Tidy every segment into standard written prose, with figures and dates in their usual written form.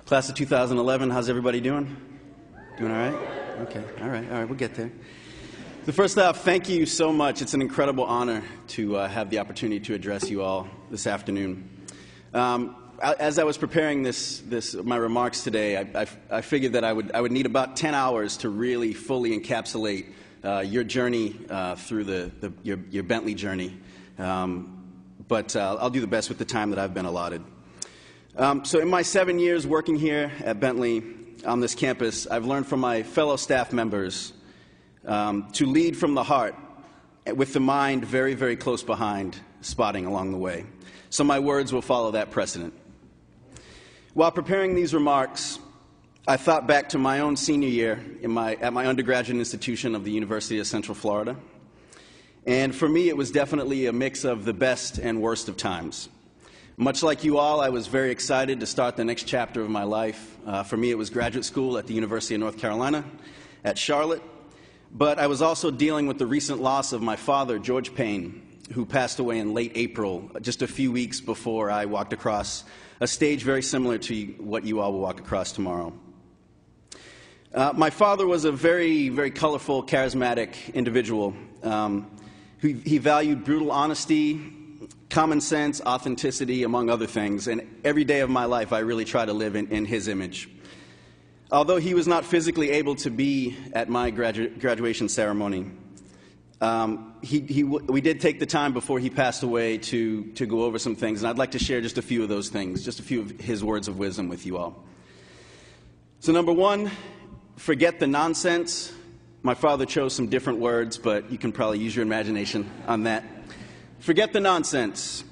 Class of 2011, how's everybody doing? Doing all right? Okay, all right, we'll get there. So first off, thank you so much. It's an incredible honor to have the opportunity to address you all this afternoon. As I was preparing my remarks today, I figured that I would need about 10 hours to really fully encapsulate your journey through your Bentley journey. But I'll do the best with the time that I've been allotted. So in my 7 years working here at Bentley on this campus, I've learned from my fellow staff members to lead from the heart with the mind very, very close behind, spotting along the way. So my words will follow that precedent. While preparing these remarks, I thought back to my own senior year at my undergraduate institution of the University of Central Florida. And for me, it was definitely a mix of the best and worst of times. Much like you all, I was very excited to start the next chapter of my life. For me, it was graduate school at the University of North Carolina at Charlotte. But I was also dealing with the recent loss of my father, George Payne, who passed away in late April, just a few weeks before I walked across a stage very similar to what you all will walk across tomorrow. My father was a very, very colorful, charismatic individual. He valued brutal honesty, common sense, authenticity, among other things. And every day of my life, I really try to live in his image. Although he was not physically able to be at my graduation ceremony, we did take the time before he passed away to go over some things. And I'd like to share just a few of those things, just a few of his words of wisdom with you all. So number one, forget the nonsense. My father chose some different words, but you can probably use your imagination on that. Forget the nonsense.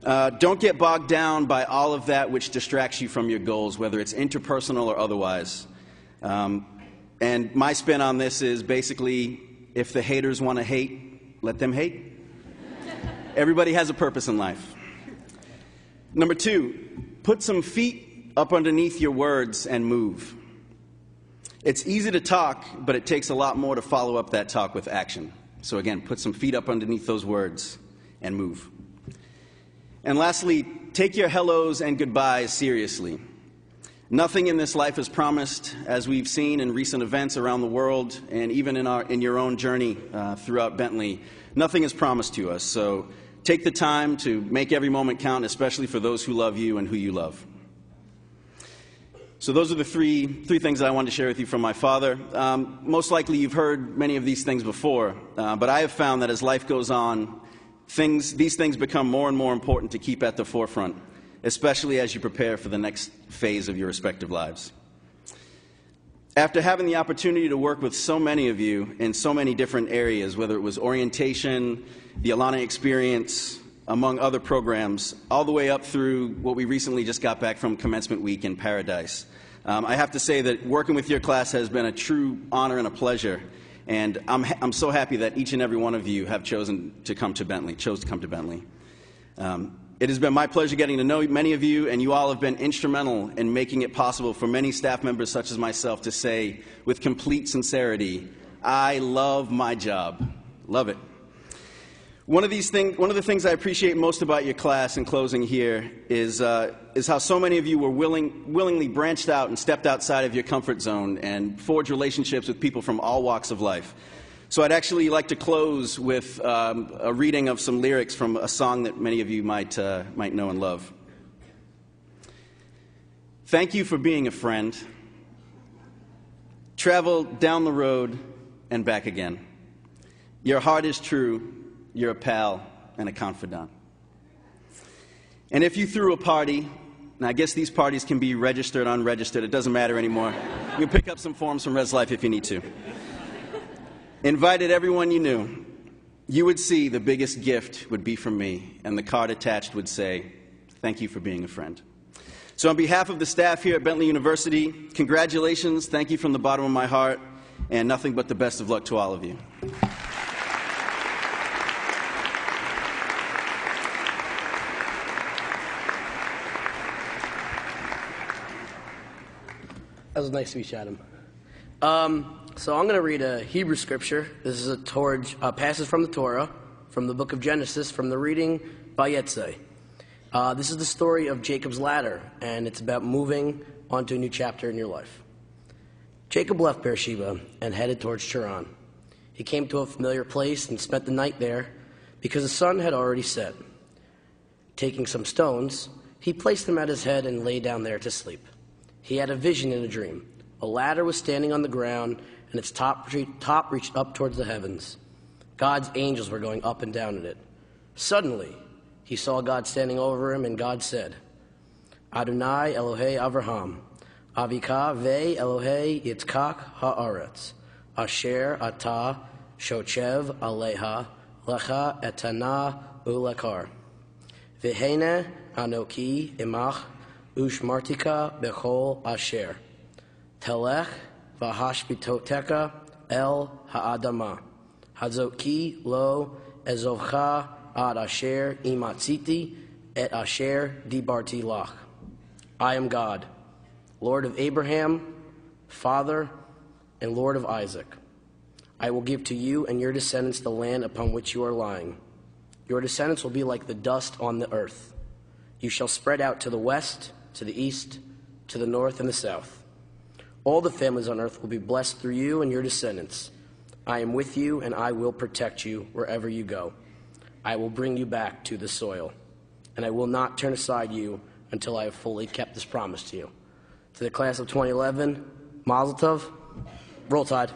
Don't get bogged down by all of that which distracts you from your goals, whether it's interpersonal or otherwise. And my spin on this is basically, if the haters want to hate, let them hate. Everybody has a purpose in life. Number two, put some feet up underneath your words and move. It's easy to talk, but it takes a lot more to follow up that talk with action. So again, put some feet up underneath those words and move. And lastly, take your hellos and goodbyes seriously. Nothing in this life is promised, as we've seen in recent events around the world and even in your own journey throughout Bentley. Nothing is promised to us, so take the time to make every moment count, especially for those who love you and who you love. So those are the three things that I wanted to share with you from my father. Most likely you've heard many of these things before, but I have found that as life goes on, these things become more and more important to keep at the forefront, especially as you prepare for the next phase of your respective lives. After having the opportunity to work with so many of you in so many different areas, whether it was orientation, the Alana experience, among other programs, all the way up through what we recently just got back from Commencement Week in Paradise. I have to say that working with your class has been a true honor and a pleasure, and I'm so happy that each and every one of you have chose to come to Bentley. It has been my pleasure getting to know many of you, and you all have been instrumental in making it possible for many staff members such as myself to say with complete sincerity, I love my job. Love it. One of the things I appreciate most about your class in closing here is how so many of you were willingly branched out and stepped outside of your comfort zone and forged relationships with people from all walks of life. So I'd actually like to close with a reading of some lyrics from a song that many of you might know and love. Thank you for being a friend. Travel down the road and back again. Your heart is true. You're a pal and a confidant. And if you threw a party, and I guess these parties can be registered, unregistered, it doesn't matter anymore. You can pick up some forms from Res Life if you need to. Invited everyone you knew. You would see the biggest gift would be from me, and the card attached would say, thank you for being a friend. So on behalf of the staff here at Bentley University, congratulations, thank you from the bottom of my heart, and nothing but the best of luck to all of you. That was a nice speech, Adam. So I'm going to read a Hebrew scripture. This is a passage from the Torah, from the book of Genesis, from the reading Vayetzeh. This is the story of Jacob's ladder, and it's about moving on to a new chapter in your life. Jacob left Beersheba and headed towards Charan. He came to a familiar place and spent the night there because the sun had already set. Taking some stones, he placed them at his head and lay down there to sleep. He had a vision in a dream. A ladder was standing on the ground, and its top reached up towards the heavens. God's angels were going up and down in it. Suddenly, he saw God standing over him, and God said, Adonai Elohei Avraham, Avika ve Elohei Yitzchak haaretz, Asher ata shochev aleha lecha etana ulekar. V'hene anoki imach ushmartika bechol asher. Telech v'hashbitoteka el ha'adama. Hazoki lo ezovcha ad asher imatziti et asher dibarti lach. I am God, Lord of Abraham, Father, and Lord of Isaac. I will give to you and your descendants the land upon which you are lying. Your descendants will be like the dust on the earth. You shall spread out to the west, to the east, to the north, and the south. All the families on earth will be blessed through you and your descendants. I am with you, and I will protect you wherever you go. I will bring you back to the soil, and I will not turn aside you until I have fully kept this promise to you. To the class of 2011, Mazel Tov, Roll Tide.